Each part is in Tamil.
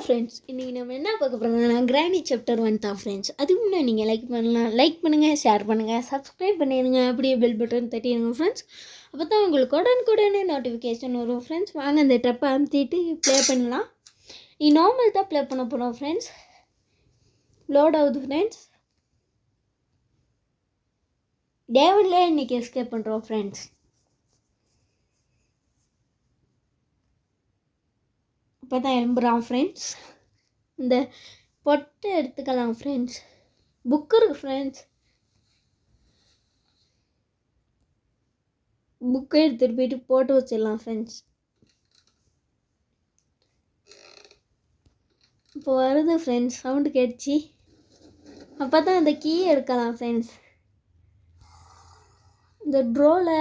ஃப்ரெண்ட்ஸ், இன்றைக்கி நம்ம என்ன பார்க்க போகிறோம்னா கிராணி சாப்டர் 1 தான் ஃப்ரெண்ட்ஸ். அதுக்கு முன்னாடி நீங்கள் லைக் பண்ணலாம், லைக் பண்ணுங்கள், ஷேர் பண்ணுங்கள், சப்ஸ்கிரைப் பண்ணிடுங்க, அப்படியே பெல் பட்டன் தட்டிடுங்க ஃப்ரெண்ட்ஸ். அப்போ தான் உங்களுக்கு உடனுக்குடனே நோட்டிஃபிகேஷன் வரும் ஃப்ரெண்ட்ஸ். வாங்க இந்த ட்ரெப்பை அமுத்திட்டு ப்ளே பண்ணலாம். நார்மல் தான் ப்ளே பண்ண போகிறோம் ஃப்ரெண்ட்ஸ். லோட் ஆகுது ஃப்ரெண்ட்ஸ். டேவிட்லேயே இன்றைக்கி எஸ்கேப் பண்ணுறோம் ஃப்ரெண்ட்ஸ். இப்போ தான் எழும்புறான் ஃப்ரெண்ட்ஸ். இந்த பொட்டை எடுத்துக்கலாம் ஃப்ரெண்ட்ஸ். புக்கு இருக்குது ஃப்ரெண்ட்ஸ். புக்கை எடுத்துகிட்டு போயிட்டு போட்டு வச்சிடலாம் ஃப்ரெண்ட்ஸ். இப்போ வருது ஃப்ரெண்ட்ஸ், சவுண்டு கேட்டுச்சு. அப்போ தான் இந்த கீ எடுக்கலாம் ஃப்ரெண்ட்ஸ். இந்த ட்ரோவில்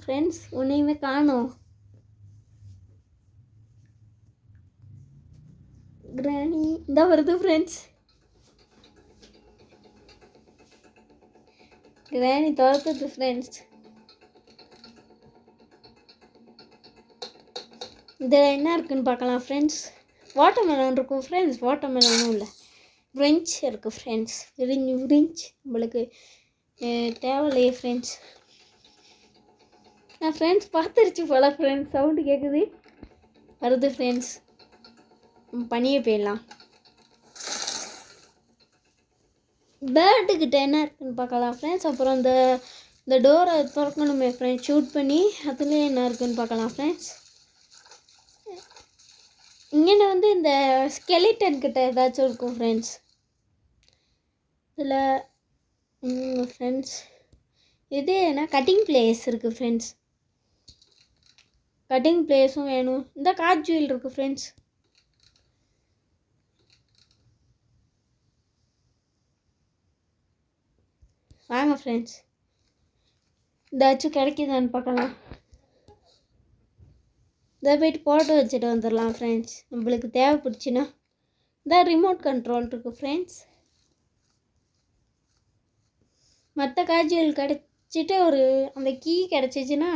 ஃப்ரெண்ட்ஸ் ஒன்றையுமே காணோம். கிராணி இந்த வருது ஃப்ரெண்ட்ஸ். கிராணி துரத்துது ஃப்ரெண்ட்ஸ். இதில் என்ன இருக்குதுன்னு பார்க்கலாம் ஃப்ரெண்ட்ஸ். வாட்டர்மெலன் இருக்கும் ஃப்ரெண்ட்ஸ். வாட்டர்மெலனும் இல்லை, ஃப்ரெஞ்ச் இருக்குது ஃப்ரெண்ட்ஸ். ஃப்ரெஞ்ச் நம்மளுக்கு தேவையில்லையே ஃப்ரெண்ட்ஸ். நான் ஃப்ரெண்ட்ஸ் பார்த்துருச்சு போல ஃப்ரெண்ட்ஸ். சவுண்டு கேட்குது, வருது ஃப்ரெண்ட்ஸ். பனியே போயிடலாம். பேர்டுக்கிட்ட என்ன இருக்குதுன்னு பார்க்கலாம் ஃப்ரெண்ட்ஸ். அப்புறம் இந்த டோரை திறக்கணுமே ஃப்ரெண்ட்ஸ், ஷூட் பண்ணி அதுலேயே என்ன இருக்குதுன்னு பார்க்கலாம் ஃப்ரெண்ட்ஸ். இங்கே வந்து இந்த ஸ்கெலிட்டன் கிட்ட ஏதாச்சும் இருக்கும் ஃப்ரெண்ட்ஸ். இதில் ஃப்ரெண்ட்ஸ் இது என்ன கட்டிங் பிளேஸ் இருக்குது ஃப்ரெண்ட்ஸ். கட்டிங் பிளேஸும் வேணும். இந்த காஜுவல் இருக்குது ஃப்ரெண்ட்ஸ். வாங்க ஃப்ரெண்ட்ஸ், ஏதாச்சும் கிடைக்குதான்னு பார்க்கலாம். இதை போய்ட்டு போட்டு வச்சுட்டு வந்துடலாம் ஃப்ரெண்ட்ஸ். நம்மளுக்கு தேவைப்படுச்சுன்னா இந்த ரிமோட் கண்ட்ரோல் இருக்குது ஃப்ரெண்ட்ஸ். மற்ற காஜுவல் கிடச்சிட்டு அந்த கீ கிடச்சிச்சின்னா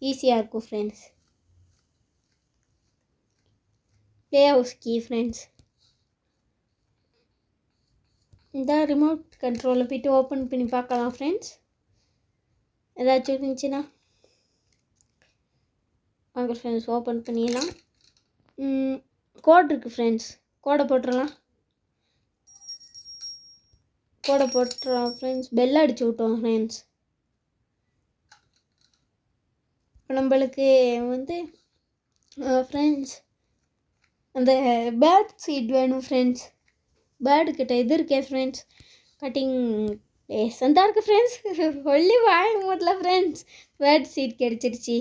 ஈஸியாக இருக்கும் friends. Play house key friends. இந்த ரிமோட் கண்ட்ரோலை போய்ட்டு ஓப்பன் பண்ணி பார்க்கலாம் ஃப்ரெண்ட்ஸ். ஏதாச்சும் இருந்துச்சுன்னா வாங்க ஃப்ரெண்ட்ஸ், ஓப்பன் பண்ணிடலாம். கோட் இருக்குது ஃப்ரெண்ட்ஸ். கோடை போட்டுடலாம் ஃப்ரெண்ட்ஸ். பெல் அடிச்சு விட்டோம் ஃப்ரெண்ட்ஸ். இப்போ நம்மளுக்கு வந்து ஃப்ரெண்ட்ஸ் அந்த பேர்ட் சீட் வேணும் ஃப்ரெண்ட்ஸ். பேர்டுக்கிட்ட இது இருக்கே ஃப்ரெண்ட்ஸ், கட்டிங் பிளேஸ் அந்த இருக்குது ஃப்ரெண்ட்ஸ். ஒல்லி வாங்க முடியல ஃப்ரெண்ட்ஸ். பேர்ட் சீட் கிடச்சிருச்சு.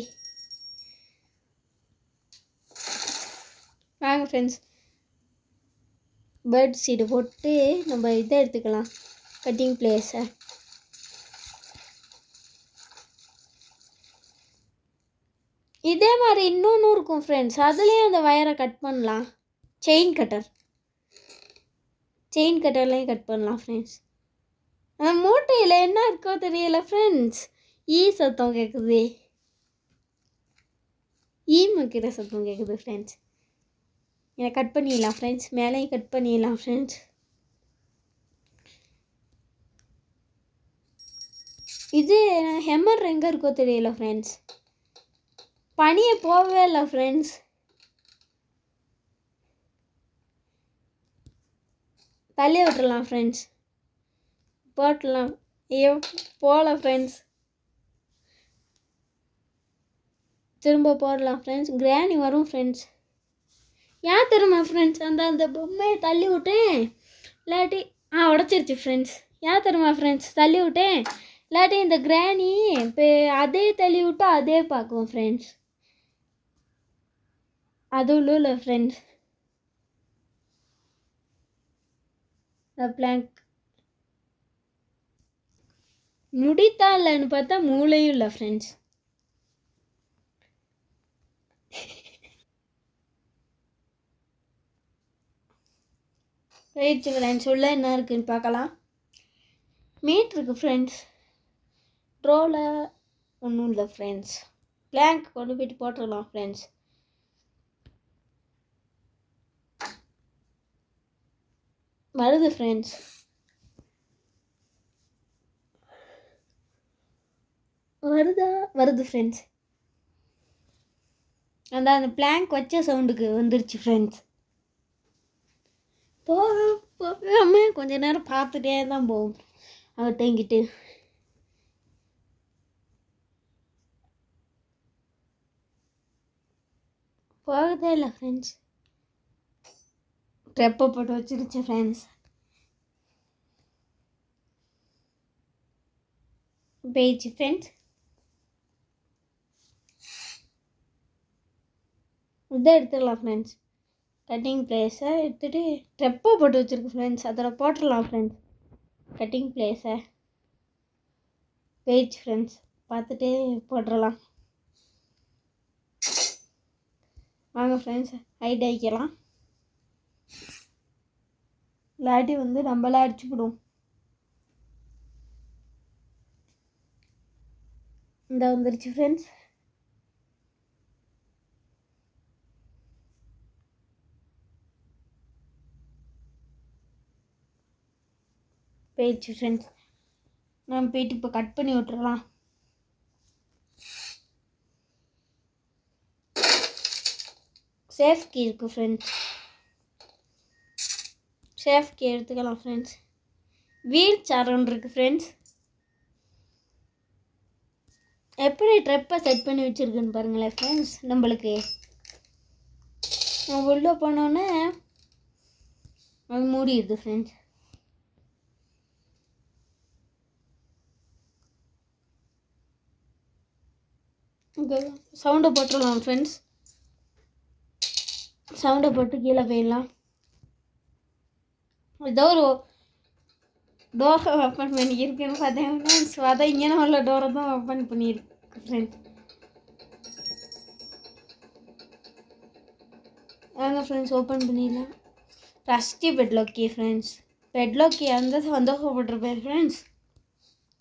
வாங்க ஃப்ரெண்ட்ஸ், பேர்ட் சீடு போட்டு நம்ம இதை எடுத்துக்கலாம், கட்டிங் பிளேஸை. இதே மாதிரி இன்னொன்று இருக்கும் ஃப்ரெண்ட்ஸ். அதுலேயும் அந்த வயரை கட் பண்ணலாம். செயின் கட்டர்லையும் கட் பண்ணலாம் ஃப்ரெண்ட்ஸ். அந்த மூட்டையில் என்ன இருக்கோ தெரியல ஃப்ரெண்ட்ஸ். சத்தம் கேட்குது. மக்கிற சத்தம் கேட்குது ஃப்ரெண்ட்ஸ். இதை கட் பண்ணிடலாம் ஃப்ரெண்ட்ஸ். மேலேயும் கட் பண்ணிடலாம் ஃப்ரெண்ட்ஸ். இது ஹெம்மர் எங்கே இருக்கோ தெரியல ஃப்ரெண்ட்ஸ். பனியை போகவே இல்லை ஃப்ரெண்ட்ஸ். தள்ளி விட்டுடலாம் ஃப்ரெண்ட்ஸ். போட்டலாம். ஐயோ போகல ஃப்ரெண்ட்ஸ். திரும்ப போடலாம் ஃப்ரெண்ட்ஸ். கிராணி வரும் ஃப்ரெண்ட்ஸ். ஏன் திரும்ப ஃப்ரெண்ட்ஸ் அந்த பொம்மையை தள்ளி விட்டேன், இல்லாட்டி உடச்சிருச்சு ஃப்ரெண்ட்ஸ். ஏன் திரும்ப ஃப்ரெண்ட்ஸ் தள்ளி விட்டேன், இல்லாட்டி இந்த கிராணி இப்போ அதே தள்ளி விட்டா அதே பார்க்குவோம் ஃப்ரெண்ட்ஸ். அதுவும் இல்லை ஃப்ரெண்ட்ஸ். பிளாங்க் முடித்தான் இல்லைன்னு பார்த்தா மூளையும் இல்லை ஃப்ரெண்ட்ஸ். போயிடுச்சு ஃப்ரெண்ட்ஸ். உள்ள என்ன இருக்குதுன்னு பார்க்கலாம். மீட் இருக்குது ஃப்ரெண்ட்ஸ். ட்ரோவில் ஒன்றும் இல்லை ஃப்ரெண்ட்ஸ். பிளாங்க் கொண்டு போய்ட்டு போட்டுடலாம் ஃப்ரெண்ட்ஸ். வருது ஃப்ரெண்ட்ஸ், வருது ஃப்ரெண்ட்ஸ். அந்த பிளாங்க் வச்ச சவுண்டுக்கு வந்துருச்சு ஃப்ரெண்ட்ஸ். போகாம கொஞ்ச நேரம் பார்த்துட்டே தான் போகும் அவட்டங்கிட்டு. போகதே இல்லை ஃப்ரெண்ட்ஸ். ட்ரெப்பை போட்டு வச்சிருச்சு ஃப்ரெண்ட்ஸ். போயிடுச்சு ஃப்ரெண்ட்ஸ். இதை எடுத்துடலாம் ஃப்ரெண்ட்ஸ். கட்டிங் பிளேஸை எடுத்துகிட்டு ட்ரெப்பை போட்டு வச்சுருக்கு ஃப்ரெண்ட்ஸ். அதில் போட்டுடலாம் ஃப்ரெண்ட்ஸ் கட்டிங் பிளேஸை. போயிடுச்சு ஃப்ரெண்ட்ஸ். பார்த்துட்டே போட்டுடலாம் வாங்க ஃப்ரெண்ட்ஸ். ஹைட் ஆகிக்கலாம், இல்லாட்டி நம்மளாம் அடிச்சுவிடும். இந்த வந்துருச்சு ஃப்ரெண்ட்ஸ். போயிடுச்சு ஃப்ரெண்ட்ஸ். நம்ம போயிட்டு இப்போ கட் பண்ணி விட்டுறலாம். சேஃப் கீ இருக்குது ஃப்ரெண்ட்ஸ். சேஃப் கீ எடுத்துக்கலாம் ஃப்ரெண்ட்ஸ். வீல் சேர் ஒன்று இருக்குது ஃப்ரெண்ட்ஸ். எப்படி ட்ரெப்பை செட் பண்ணி வச்சுருக்குன்னு பாருங்களேன் ஃப்ரெண்ட்ஸ். நம்மளுக்கு உள்ளே போனோன்னே அது மூடிடுது ஃப்ரெண்ட்ஸ். சவுண்டை போட்டுடலாம் ஃப்ரெண்ட்ஸ். சவுண்டை போட்டு கீழே போயிடலாம். ஏதோ ஒரு டோரை ஓப்பன் பண்ணியிருக்குன்னு பார்த்தீங்கன்னா அதான் இங்கே உள்ள டோரை தான் ஓப்பன் பண்ணியிருக்கு ஃப்ரெண்ட்ஸ். வாங்க ஃப்ரெண்ட்ஸ் ஓப்பன் பண்ணிடலாம். ரஸ்டி பெட்லாக்கி ஃப்ரெண்ட்ஸ். பெட்லாக்கி அந்த சந்தோஷப்பட்டிருப்பேன் ஃப்ரெண்ட்ஸ்.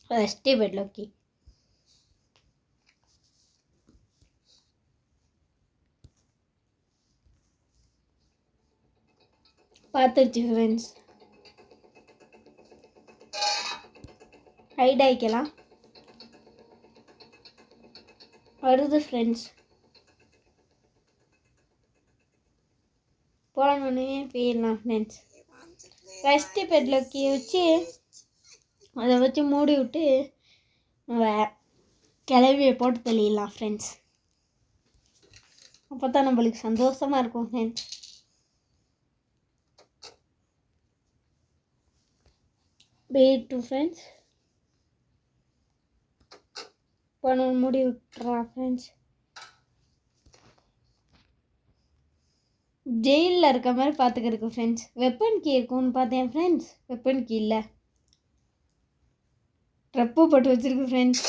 ரஸ்டி பெட்லாக்கி பார்த்துருச்சு ஃப்ரெண்ட்ஸ். ஹைட் ஆகிக்கலாம். வருது ஃப்ரெண்ட்ஸ். போனோடனே போயிடலாம் ஃப்ரெண்ட்ஸ். ரஸ்டி பெட்லாக்கி வச்சு அதை வச்சு மூடி விட்டு கிளவியை போட்டு தள்ளிடலாம் ஃப்ரெண்ட்ஸ். அப்போ தான் நம்மளுக்கு சந்தோஷமாக இருக்கும் ஃப்ரெண்ட்ஸ். Wait to friends. போன மூடி விட்டுறா ஃப்ரெண்ட்ஸ். ஜெயிலில் இருக்க மாதிரி பார்த்துக்கிறதுக்கு ஃப்ரெண்ட்ஸ். வெப்பன் கீ இருக்கும்னு பார்த்தேன் ஃப்ரெண்ட்ஸ். வெப்பன் கீ இல்லை, ட்ரெப்பு போட்டு வச்சுருக்கு ஃப்ரெண்ட்ஸ்.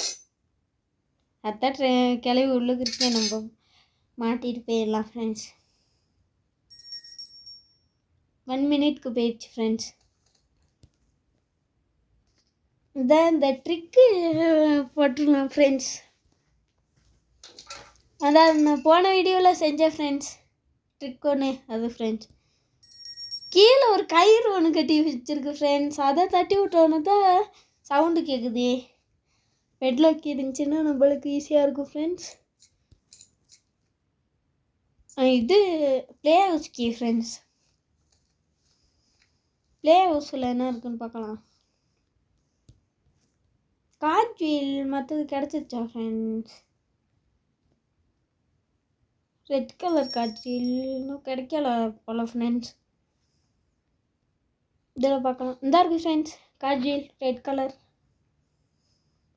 அதான் கிளவி உள்ளுக்கு இருக்கேன், நம்ம மாட்டிட்டு போயிடலாம் ஃப்ரெண்ட்ஸ். 1 மினிட்க்கு போயிடுச்சு ஃப்ரெண்ட்ஸ். இந்த ட்ரிக்கு போட்டுடலாம் ஃப்ரெண்ட்ஸ். அதான் நான் போன வீடியோவில் செஞ்சேன் ஃப்ரெண்ட்ஸ். ட்ரிக் ஒன்று அது ஃப்ரெண்ட்ஸ். கீழே ஒரு கயிறு ஒன்று கட்டி வச்சுருக்கு ஃப்ரெண்ட்ஸ். அதை தட்டி விட்டோன்னு தான் சவுண்டு கேட்குது. பெட்லாக் இருந்துச்சுன்னா நம்மளுக்கு ஈஸியாக இருக்கும் ஃப்ரெண்ட்ஸ். இது play house key friends. Play ஹவுஸில் என்ன இருக்குன்னு பார்க்கலாம். கார்ட் வீல் மற்றது கிடச்சிருச்சா friends? Red colour cart wheel இன்னும் கிடைக்கல போல ஃப்ரெண்ட்ஸ். இதில் பார்க்கலாம். இந்த இருக்குது friends cart wheel red colour.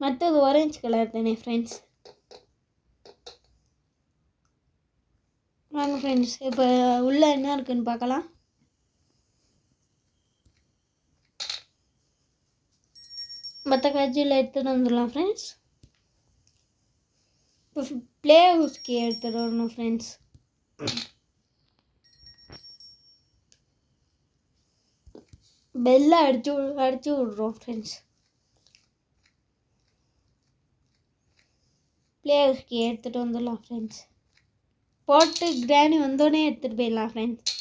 மற்றது ஆரஞ்சு கலர் தானே ஃப்ரெண்ட்ஸ். வாங்க ஃப்ரெண்ட்ஸ் இப்போ உள்ளே என்ன இருக்குன்னு பார்க்கலாம். மற்ற காட்சியில் எடுத்துகிட்டு வந்துடலாம் ஃப்ரெண்ட்ஸ். இப்போ ப்ளே ஹவுஸ்க்கு எடுத்துகிட்டு வரணும் ஃப்ரெண்ட்ஸ். பெல்லை அடிச்சு விட்றோம் ஃப்ரெண்ட்ஸ். ப்ளே ஹவுஸ்க்கு எடுத்துகிட்டு வந்துடலாம் ஃப்ரெண்ட்ஸ். போட்டு கிராணி வந்தோடனே எடுத்துகிட்டு போயிடலாம் ஃப்ரெண்ட்ஸ்.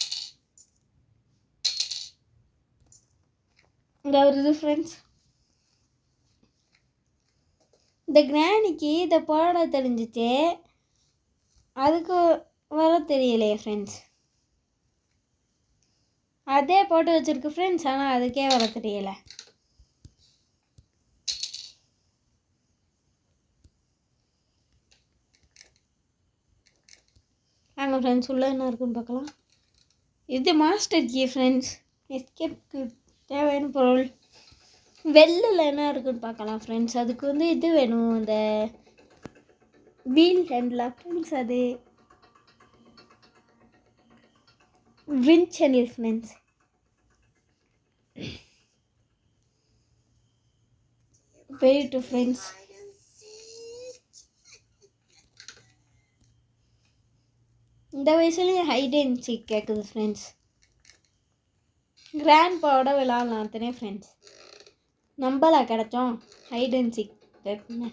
இங்கே வருது ஃப்ரெண்ட்ஸ். இந்த கிராணிக்கு இதை போட தெரிஞ்சிச்சு, அதுக்கு வர தெரியலையே ஃப்ரெண்ட்ஸ். அதே போட்டு வச்சுருக்கு ஃப்ரெண்ட்ஸ், ஆனால் அதுக்கே வர தெரியலை. வாங்க ஃப்ரெண்ட்ஸ், உள்ளே என்ன இருக்குன்னு பார்க்கலாம். இது மாஸ்டர் கீ ஃப்ரெண்ட்ஸ். எஸ்கேப்க்கு தேவையான பொருள். வெளில என்ன இருக்குன்னு பார்க்கலாம் ஃப்ரெண்ட்ஸ். அதுக்கு வந்து இது வேணும், இந்த வீல் ஹேண்டில் ஃப்ரெண்ட்ஸ். அது விண்ட் சேனல் ஃப்ரெண்ட்ஸ். போயிட்டு ஃப்ரெண்ட்ஸ், இந்த வயசுலேயே ஹைட் அண்ட் சீக் கேட்குது ஃப்ரெண்ட்ஸ். கிராண்ட் பாவோட விளாட்லாம் அத்தனை ஃப்ரெண்ட்ஸ். நம்பலாம் கிடச்சோம் ஹைட் அண்ட் சீக் கேட்குங்க.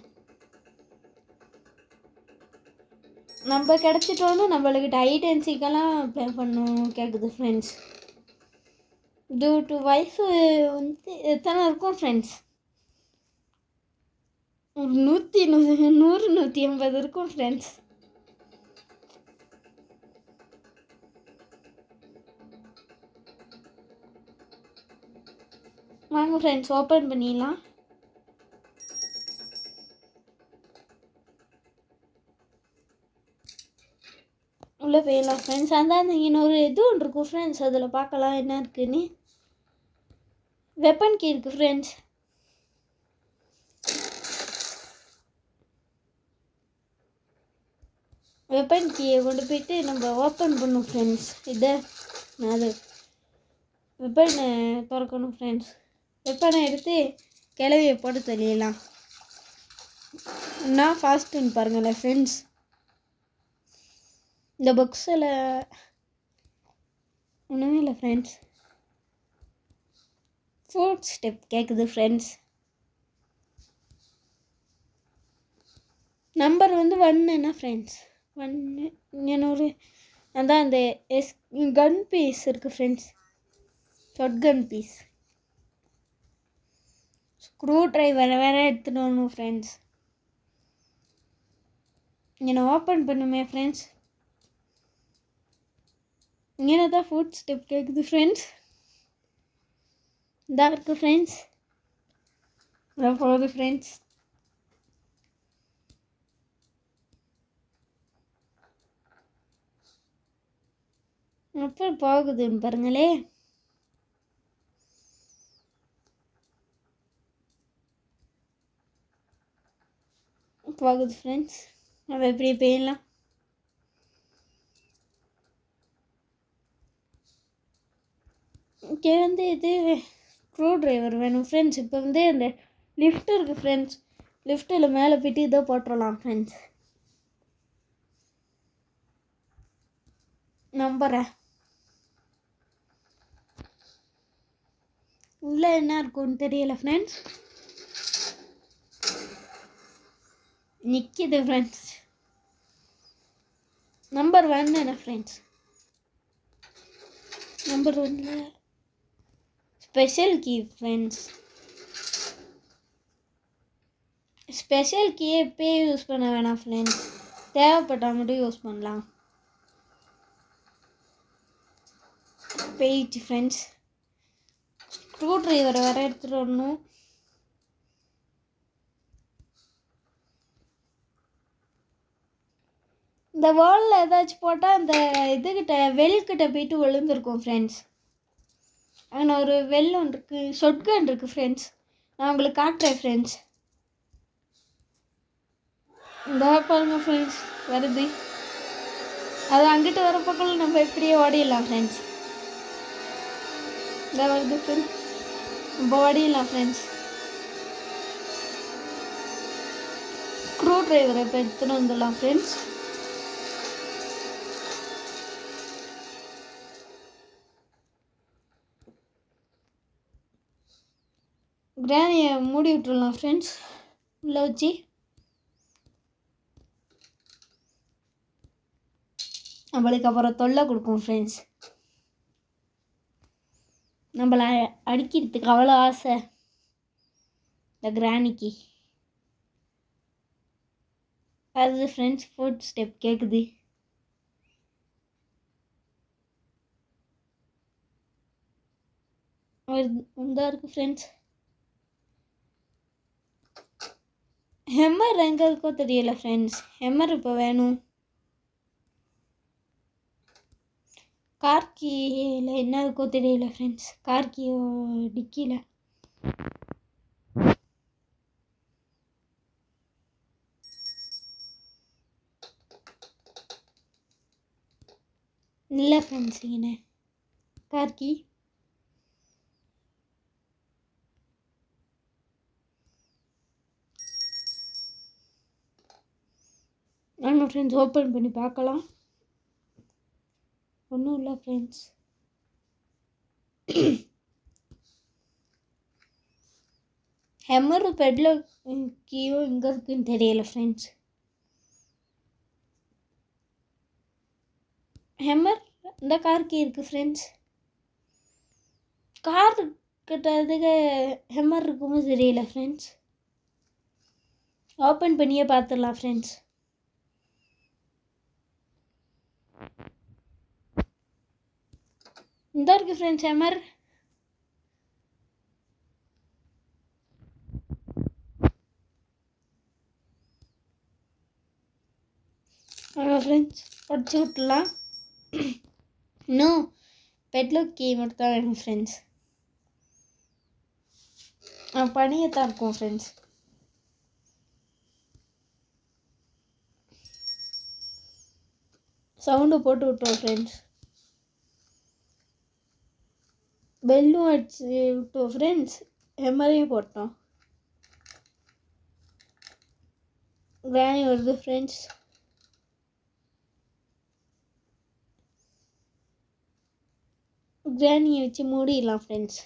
நம்ம கிடச்சிட்டோன்னு நம்மளுக்கிட்ட ஹைட் அண்ட் சீக்கெல்லாம் ப்ளே பண்ணணும் கேட்குது ஃப்ரெண்ட்ஸ். டியூ டு வயசு வந்து எத்தனை இருக்கும் ஃப்ரெண்ட்ஸ்? 100-180 இருக்கும் ஃப்ரெண்ட்ஸ். வாங்க ஃப்ரெண்ட்ஸ், ஓப்பன் பண்ணிடலாம். உள்ளே போயிடலாம் ஃப்ரெண்ட்ஸ். அந்தாண்ட இன்னொரு இது ஒன்று இருக்கும் ஃப்ரெண்ட்ஸ், அதில் பார்க்கலாம் என்ன இருக்குன்னு. வெப்பன் கீ இருக்குது ஃப்ரெண்ட்ஸ். வெப்பன் கீயை கொண்டு போயிட்டு நம்ம ஓப்பன் பண்ணணும் ஃப்ரெண்ட்ஸ். இதை அது வெப்பனை திறக்கணும் ஃப்ரெண்ட்ஸ். வெப்பனை எடுத்து கிளவியை போட்டு தெரியலாம். நான் ஃபாஸ்ட்டுன்னு பாருங்களேன் ஃப்ரெண்ட்ஸ். இந்த பாக்ஸில் ஒன்றுமே இல்லை ஃப்ரெண்ட்ஸ். ஃபோர்த் ஸ்டெப் கேட்குது ஃப்ரெண்ட்ஸ். நம்பர் வந்து 1 ஃப்ரெண்ட்ஸ். 1 இன்னொரு அதான் அந்த கன் பீஸ் இருக்குது friends. Short gun piece. Screw ட்ரைவரை வேறு எடுத்துகிட்டு வரணும் ஃப்ரெண்ட்ஸ். இங்கே ஓப்பன் பண்ணுமே ஃப்ரெண்ட்ஸ். இங்கே தான் ஃபோர்த் ஸ்டெப் கேட்குது ஃப்ரெண்ட்ஸ். இதாக இருக்குது ஃப்ரெண்ட்ஸ். இதான் போகுது ஃப்ரெண்ட்ஸ். அப்புறம் போகுதுன்னு பாருங்களே. போகுது ஃப்ரெண்ட்ஸ். நம்ம எப்படி போயிடலாம். இங்கே வந்து இது ஸ்க்ரூ ட்ரைவர் வேணும் ஃப்ரெண்ட்ஸ். இப்போ வந்து அந்த லிஃப்ட் இருக்குது ஃப்ரெண்ட்ஸ். லிஃப்ட்டில் மேலே போய்ட்டு இதை போட்டுடலாம் ஃப்ரெண்ட்ஸ். நம்பரை உள்ளே என்ன இருக்குன்னு தெரியல ஃப்ரெண்ட்ஸ். நிற்கிது friends. Number 1 friends. Number 1 special key friends. Special கீயை எப்போயே யூஸ் பண்ண வேணாம் ஃப்ரெண்ட்ஸ். தேவைப்பட்டால் மட்டும் யூஸ் பண்ணலாம். போயிடுச்சு ஃப்ரெண்ட்ஸ். ஸ்க்ரூ ட்ரைவரை வேறு எடுத்துகிட்டு வரணும். இந்த வாலில் ஏதாச்சும் போட்டால் அந்த இதுக்கிட்ட வெல்கிட்ட போயிட்டு விழுந்துருக்கும் ஃப்ரெண்ட்ஸ். அங்கே ஒரு வெல் ஒன்று இருக்குது, ஷாட்கன் இருக்குது ஃப்ரெண்ட்ஸ். நான் உங்களுக்கு காட்டுறேன் ஃப்ரெண்ட்ஸ். இந்த பாருங்கள் ஃப்ரெண்ட்ஸ் வருது. அது அங்கிட்டு வர பக்கம் நம்ம எப்படியே ஓடிடலாம் ஃப்ரெண்ட்ஸ். இந்த வருது ஃப்ரெண்ட்ஸ், நம்ம ஓடிடலாம் ஃப்ரெண்ட்ஸ். ஸ்க்ரூ ட்ரைவரை இப்போ எடுத்துகிட்டு வந்துடலாம் ஃப்ரெண்ட்ஸ். கிரானியை மூடி விட்டுடலாம் ஃப்ரெண்ட்ஸ். உள்ளே வச்சு நம்மளுக்கு அப்புறம் தொல்லை கொடுக்கும் ஃப்ரெண்ட்ஸ். நம்மளை அடிக்கிறதுக்கு அவ்வளோ ஆசை இந்த கிராணிக்கு. அது ஃப்ரெண்ட்ஸ் ஃபுட் ஸ்டெப் கேட்குது. இந்தா இருக்குது ஃப்ரெண்ட்ஸ். ஹெம்மர் எங்கே இருக்கோ தெரியல ஃப்ரெண்ட்ஸ். ஹெம்மர் இப்போ வேணும். கார்கியில் என்ன இருக்கோ தெரியல ஃப்ரெண்ட்ஸ். கார்கியோ டிக்கியில். இல்லை ஃப்ரெண்ட்ஸ் இங்கே கார்கி. ஆமாம் ஃப்ரெண்ட்ஸ், ஓப்பன் பண்ணி பார்க்கலாம். ஒன்றும் இல்லை ஃப்ரெண்ட்ஸ். ஹெம்மரும் பெட்ல கீயோ எங்கே இருக்குன்னு தெரியல ஃப்ரெண்ட்ஸ். ஹெம்மர் இந்த கார் கீ இருக்குது ஃப்ரெண்ட்ஸ். கார் கிட்டதுக்கு ஹெம்மர் இருக்குமோ தெரியல ஃப்ரெண்ட்ஸ். ஓப்பன் பண்ணியே பார்த்துடலாம் ஃப்ரெண்ட்ஸ். இந்த இருக்குது ஃப்ரெண்ட்ஸ் ஹெம்மர். ஆமாம் ஃப்ரெண்ட்ஸ், உடச்சி விட்டுலாம். இன்னும் பெட்லாக் கீ மட்டும் தான் வேணும் ஃப்ரெண்ட்ஸ். பனியை தான் இருக்கும் ஃப்ரெண்ட்ஸ். சவுண்டு போட்டு விட்டோம் ஃப்ரெண்ட்ஸ். பெல்லும் அடிச்சு விட்டோம் ஃப்ரெண்ட்ஸ். ஹெம்மரையும் போட்டோம். கிராணி வருது ஃப்ரெண்ட்ஸ். கிராணியை வச்சு மூடிடலாம் ஃப்ரெண்ட்ஸ்.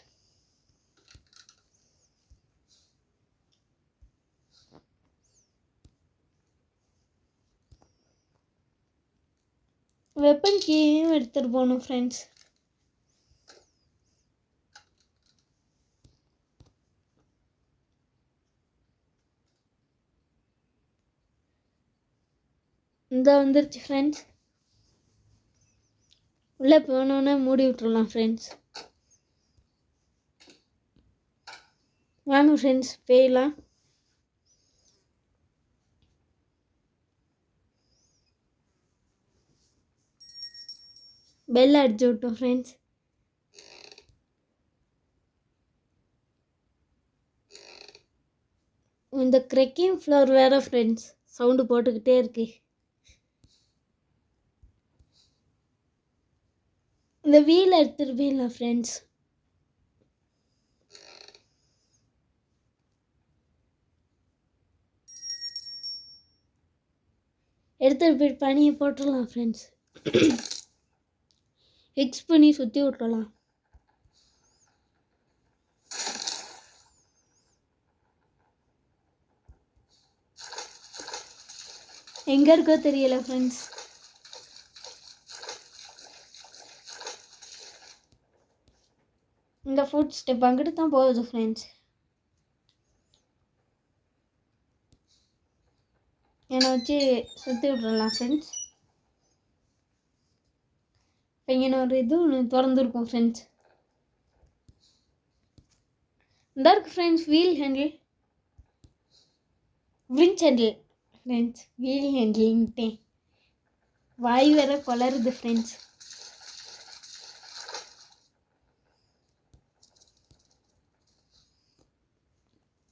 வெப்பன் கீயும் எடுத்துகிட்டு போகணும் ஃப்ரெண்ட்ஸ். இந்த வந்துருச்சு ஃப்ரெண்ட்ஸ். உள்ளே போனோன்னே மூடி விட்டுருலாம் ஃப்ரெண்ட்ஸ். வாங்க ஃப்ரெண்ட்ஸ் போயிடலாம். பெல் அடிச்சு விட்டோம் ஃப்ரெண்ட்ஸ். இந்த கிரெக்கிங் ஃப்ளோர் வேறு ஃப்ரெண்ட்ஸ் சவுண்டு போட்டுக்கிட்டே இருக்கு. இந்த வீல் எடுத்துகிட்டு போயிடலாம் ஃப்ரெண்ட்ஸ். எடுத்துகிட்டு போய் பனியை போட்டுடலாம் ஃப்ரெண்ட்ஸ். ஃபிக்ஸ் பண்ணி சுற்றி விட்டுறலாம். எங்கே இருக்கோ தெரியல ஃப்ரெண்ட்ஸ். இந்த ஃபுட் ஸ்டெப் அங்கிட்டு தான் போகுது ஃப்ரெண்ட்ஸ். என்னை வச்சு சுற்றி விட்றலாம் ஃப்ரெண்ட்ஸ். இப்போ இங்கே ஒரு இது ஒன்று திறந்துருக்கும் ஃப்ரெண்ட்ஸ். இந்த இருக்குது friends wheel handle, winch handle friends. Wheel ஹேண்டில்ன்ட்டேன், வாய் வேற கொளருது ஃப்ரெண்ட்ஸ்.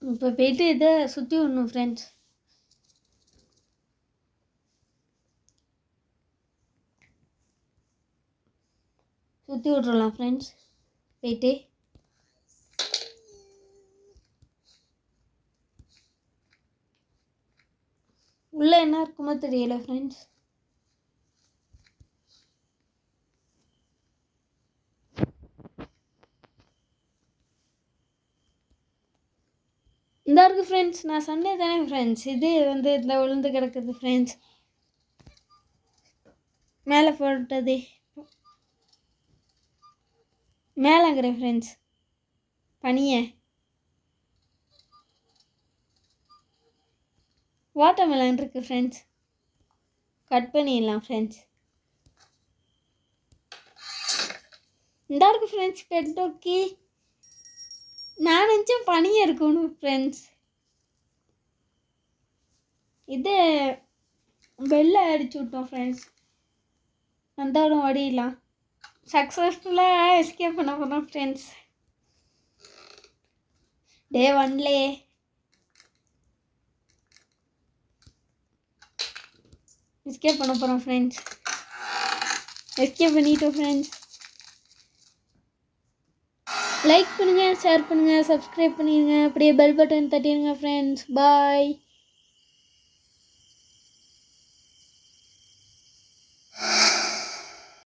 இப்போ போய்ட்டு இதை சுற்றி விடணும் ஃப்ரெண்ட்ஸ். சுற்றி விட்றலாம் ஃப்ரெண்ட்ஸ். போயிட்டு உள்ளே என்ன இருக்குமோ தெரியல ஃப்ரெண்ட்ஸ். இந்த இருக்குது ஃப்ரெண்ட்ஸ். நான் சொன்னேன் தானே ஃப்ரெண்ட்ஸ், இது வந்து இதில் விழுந்து கிடக்குது ஃப்ரெண்ட்ஸ். மேலே போட்டது மேலேங்கிறேன் ஃப்ரெண்ட்ஸ். பனியை வாட்டர்மெலன் இருக்குது ஃப்ரெண்ட்ஸ். கட் பண்ணிடலாம் ஃப்ரெண்ட்ஸ். இந்த இருக்குது ஃப்ரெண்ட்ஸ் பெட் டாக்கி. நான் நினச்சேன் பனியாக இருக்கணும் ஃப்ரெண்ட்ஸ். இது பெல்லை அடிச்சு விட்டோம் ஃப்ரெண்ட்ஸ். வந்தாலும் ஓடிடலாம். சக்ஸஸ்ஃபுல்லாக எஸ்கேப் பண்ண போகிறோம் ஃப்ரெண்ட்ஸ். டே 1லே எஸ்கேப் பண்ண போகிறோம் ஃப்ரெண்ட்ஸ். எஸ்கேப் பண்ணிட்டோம் ஃப்ரெண்ட்ஸ். லைக் பண்ணுங்கள், ஷேர் பண்ணுங்கள், சப்ஸ்கிரைப் பண்ணிடுங்க, அப்படியே பெல் பட்டன் தட்டிடுங்க ஃப்ரெண்ட்ஸ். பாய்.